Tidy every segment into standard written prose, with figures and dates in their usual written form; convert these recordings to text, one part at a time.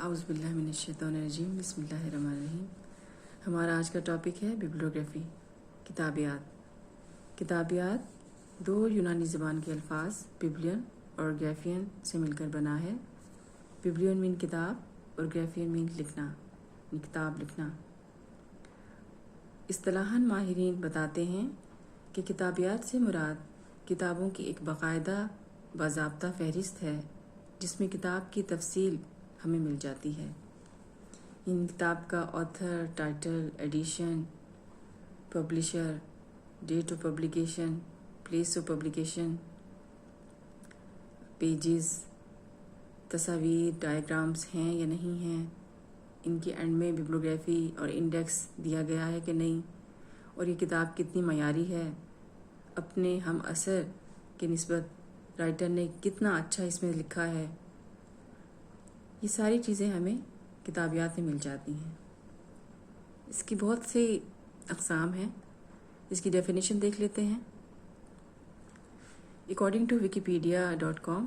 اعوذ باللہ من الشیطان الرجیم، بسم اللہ الرحمن الرحیم۔ ہمارا آج کا ٹاپک ہے بیبلیوگرافی، کتابیات دو یونانی زبان کے الفاظ بیبلین اور گریفین سے مل کر بنا ہے۔ بیبلین مین کتاب اور گریفین مین لکھنا، کتاب لکھنا۔ اصطلاحاً ماہرین بتاتے ہیں کہ کتابیات سے مراد کتابوں کی ایک باقاعدہ باضابطہ فہرست ہے جس میں کتاب کی تفصیل ہمیں مل جاتی ہے۔ ان کتاب کا author, title, edition, publisher, date of publication, place of publication, pages, تصاویر، ڈائیگرامز ہیں یا نہیں ہیں، ان کے اینڈ میں بیبلیوگرافی اور انڈیکس دیا گیا ہے کہ نہیں، اور یہ کتاب کتنی معیاری ہے، اپنے ہم اثر کی نسبت رائٹر نے کتنا اچھا اس میں لکھا ہے، یہ ساری چیزیں ہمیں کتابیات میں مل جاتی ہیں۔ اس کی بہت سی اقسام ہیں، اس کی ڈیفینیشن دیکھ لیتے ہیں۔ According to wikipedia.com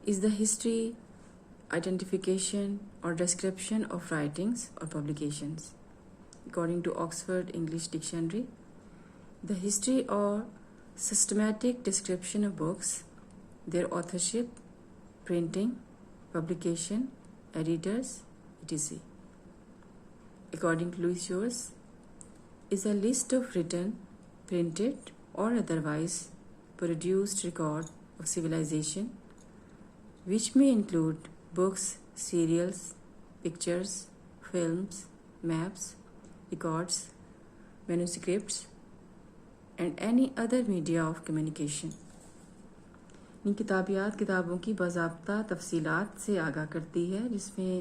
is the history, identification or description of writings or publications. According to Oxford English Dictionary, the history or systematic description of books, their authorship, printing, publication, editors, etc. According to Louis Joyce, is a list of written, printed, or otherwise produced record of civilization, which may include books, serials, pictures, films, maps, records, manuscripts, and any other media of communication. ان کتابیات کتابوں کی باضابطہ تفصیلات سے آگاہ کرتی ہے جس میں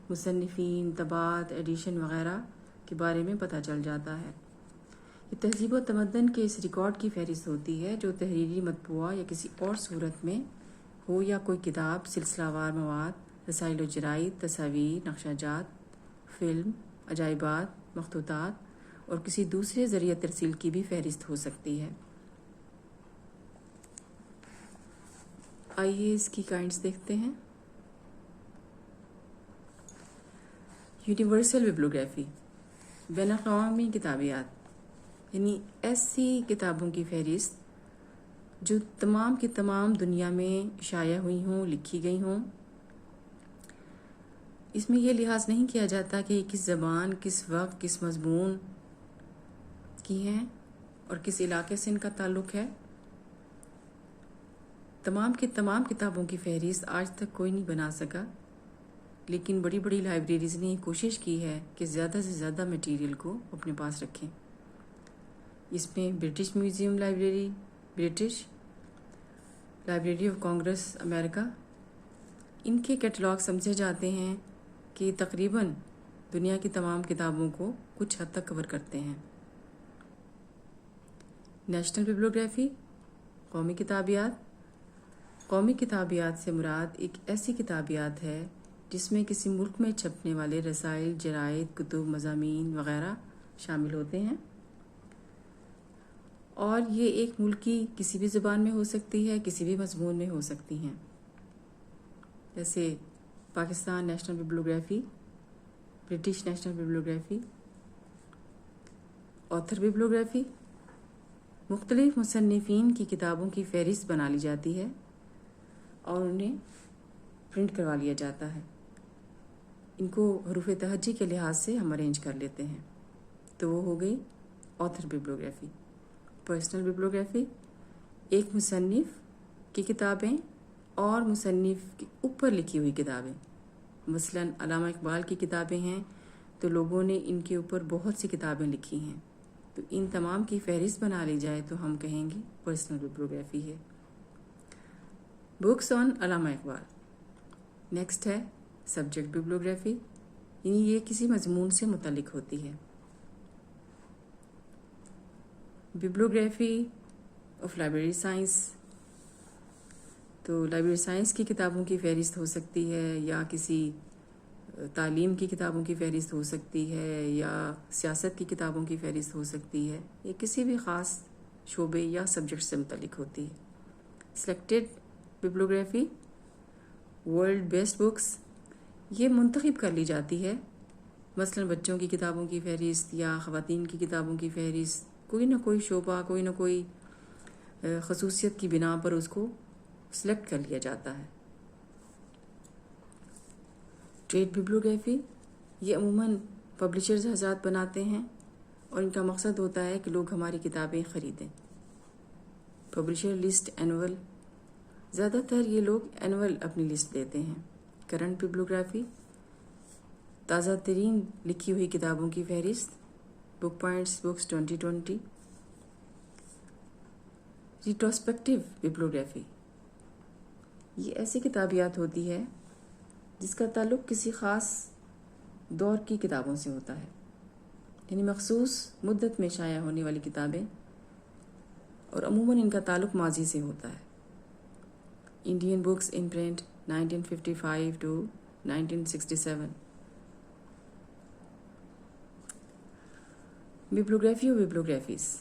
مصنفین، طباعت، ایڈیشن وغیرہ کے بارے میں پتہ چل جاتا ہے۔ یہ تہذیب و تمدن کے اس ریکارڈ کی فہرست ہوتی ہے جو تحریری مطبوعہ یا کسی اور صورت میں ہو، یا کوئی کتاب، سلسلہ وار مواد، رسائل و جرائد، تصاویر، نقشہ جات، فلم، عجائبات، مخطوطات اور کسی دوسرے ذریعہ ترسیل کی بھی فہرست ہو سکتی ہے۔ آئیے اس کی کائنڈس دیکھتے ہیں۔ یونیورسل بیبلیوگرافی، بین الاقوامی کتابیات، یعنی ایسی کتابوں کی فہرست جو تمام کی تمام دنیا میں شائع ہوئی ہوں، لکھی گئی ہوں۔ اس میں یہ لحاظ نہیں کیا جاتا کہ یہ کس زبان، کس وقت، کس مضمون کی ہیں اور کس علاقے سے ان کا تعلق ہے۔ تمام کی تمام کتابوں کی فہرست آج تک کوئی نہیں بنا سکا، لیکن بڑی بڑی لائبریریز نے کوشش کی ہے کہ زیادہ سے زیادہ میٹیریل کو اپنے پاس رکھیں۔ اس میں British Museum library, British library of Congress امریکہ، ان کے کیٹلاگ سمجھے جاتے ہیں کہ تقریباً دنیا کی تمام کتابوں کو کچھ حد تک کور کرتے ہیں۔ نیشنل بیبلیوگرافی، قومی کتابیات۔ قومی کتابیات سے مراد ایک ایسی کتابیات ہے جس میں کسی ملک میں چھپنے والے رسائل، جرائد، کتب، مضامین وغیرہ شامل ہوتے ہیں، اور یہ ایک ملک کی کسی بھی زبان میں ہو سکتی ہے، کسی بھی مضمون میں ہو سکتی ہیں۔ جیسے Pakistan national bibliography, British national bibliography. Author bibliography, مختلف مصنفین کی کتابوں کی فہرست بنا لی جاتی ہے اور انہیں پرنٹ کروا لیا جاتا ہے۔ ان کو حروف تہجی کے لحاظ سے ہم ارینج کر لیتے ہیں، تو وہ ہو گئی آتھر بیبلیوگرافی۔ پرسنل بیبلیوگرافی، ایک مصنف کی کتابیں اور مصنف کے اوپر لکھی ہوئی کتابیں۔ مثلاً علامہ اقبال کی کتابیں ہیں تو لوگوں نے ان کے اوپر بہت سی کتابیں لکھی ہیں، تو ان تمام کی فہرست بنا لی جائے تو ہم کہیں گے پرسنل بیبلیوگرافی ہے۔ Books on Allama Iqbal. Next ہے سبجیکٹ بیبلیوگرافی، یعنی یہ کسی مضمون سے متعلق ہوتی ہے۔ بیبلیوگرافی آف لائبریری سائنس، تو لائبریری سائنس کی کتابوں کی فہرست ہو سکتی ہے، یا کسی تعلیم کی کتابوں کی فہرست ہو سکتی ہے، یا سیاست کی کتابوں کی فہرست ہو سکتی ہے، یا کسی بھی خاص شعبے یا سبجیکٹ سے متعلق ہوتی ہے۔ Selected bibliography, world best books, یہ منتخب کر لی جاتی ہے، مثلا بچوں کی کتابوں کی فہرست یا خواتین کی کتابوں کی فہرست، کوئی نہ کوئی شعبہ، کوئی نہ کوئی خصوصیت کی بنا پر اس کو سلیکٹ کر لیا جاتا ہے۔ ٹریڈ ببلیوگرافی یہ عموماً پبلشرز حضرات بناتے ہیں اور ان کا مقصد ہوتا ہے کہ لوگ ہماری کتابیں خریدیں۔ پبلشر لسٹ اینول، زیادہ تر یہ لوگ اینول اپنی لسٹ دیتے ہیں۔ کرنٹ ببلیوگرافی، تازہ ترین لکھی ہوئی کتابوں کی فہرست، بک پوائنٹس بکس 2020۔ ریٹروسپیکٹیو ببلیوگرافی، یہ ایسی کتابیات ہوتی ہے جس کا تعلق کسی خاص دور کی کتابوں سے ہوتا ہے، یعنی مخصوص مدت میں شائع ہونے والی کتابیں، اور عموماً ان کا تعلق ماضی سے ہوتا ہے۔ Indian books in print 1955 to 1967۔ Bibliography و ببلیوگرافیز،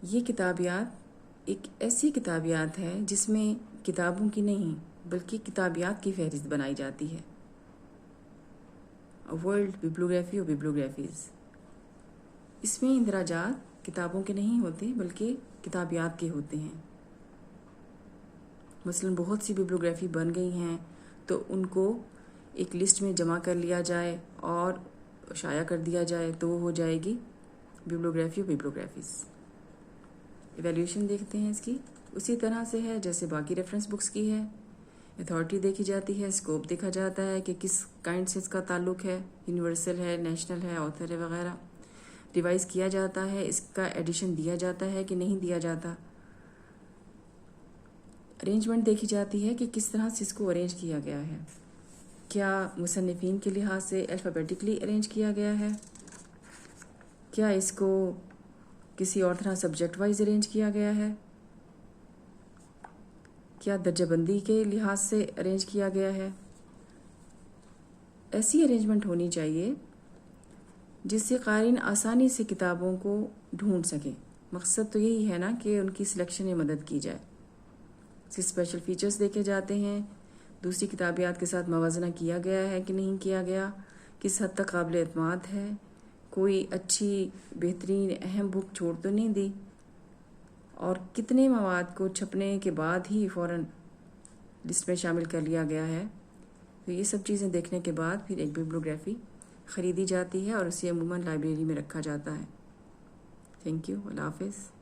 یہ کتابیات ایک ایسی کتابیات ہے جس میں کتابوں کی نہیں بلکہ کتابیات کی فہرست بنائی جاتی ہے۔ ورلڈ ببلیوگرافی و ببلیوگرافیز، اس میں اندراجات کتابوں کے نہیں ہوتے بلکہ کتابیات کے ہوتے ہیں۔ مثلا بہت سی ببلیوگرافی بن گئی ہیں تو ان کو ایک لسٹ میں جمع کر لیا جائے اور شائع کر دیا جائے تو وہ ہو جائے گی ببلیوگرافی و ببلیوگرافیز۔ ایویلیوشن دیکھتے ہیں اس کی، اسی طرح سے ہے جیسے باقی ریفرنس بکس کی ہے۔ اتھارٹی دیکھی جاتی ہے، اسکوپ دیکھا جاتا ہے کہ کس کائنڈ سے اس کا تعلق ہے، یونیورسل ہے، نیشنل ہے، آتھر ہے وغیرہ۔ ریوائز کیا جاتا ہے، اس کا ایڈیشن دیا جاتا ہے کہ نہیں دیا جاتا۔ ارینجمنٹ دیکھی جاتی ہے کہ کس طرح سے اس کو ارینج کیا گیا ہے، کیا مصنفین کے لحاظ سے الفابیٹکلی ارینج کیا گیا ہے، کیا اس کو کسی اور طرح سبجیکٹ وائز ارینج کیا گیا ہے، کیا درجہ بندی کے لحاظ سے ارینج کیا گیا ہے۔ ایسی ارینجمنٹ ہونی چاہیے جس سے قارئین آسانی سے کتابوں کو ڈھونڈ سکیں۔ مقصد تو یہی ہے نا کہ ان کی سلیکشن میں مدد کی جائے۔ اس کے اسپیشل فیچرز دیکھے جاتے ہیں، دوسری کتابیات کے ساتھ موازنہ کیا گیا ہے کہ نہیں کیا گیا، کس حد تک قابل اعتماد ہے، کوئی اچھی بہترین اہم بک چھوڑ تو نہیں دی، اور کتنے مواد کو چھپنے کے بعد ہی فوراً لسٹ میں شامل کر لیا گیا ہے۔ تو یہ سب چیزیں دیکھنے کے بعد پھر ایک ببلیوگرافی خریدی جاتی ہے اور اسے عموماً لائبریری میں رکھا جاتا ہے۔ تھینک یو، اللہ حافظ۔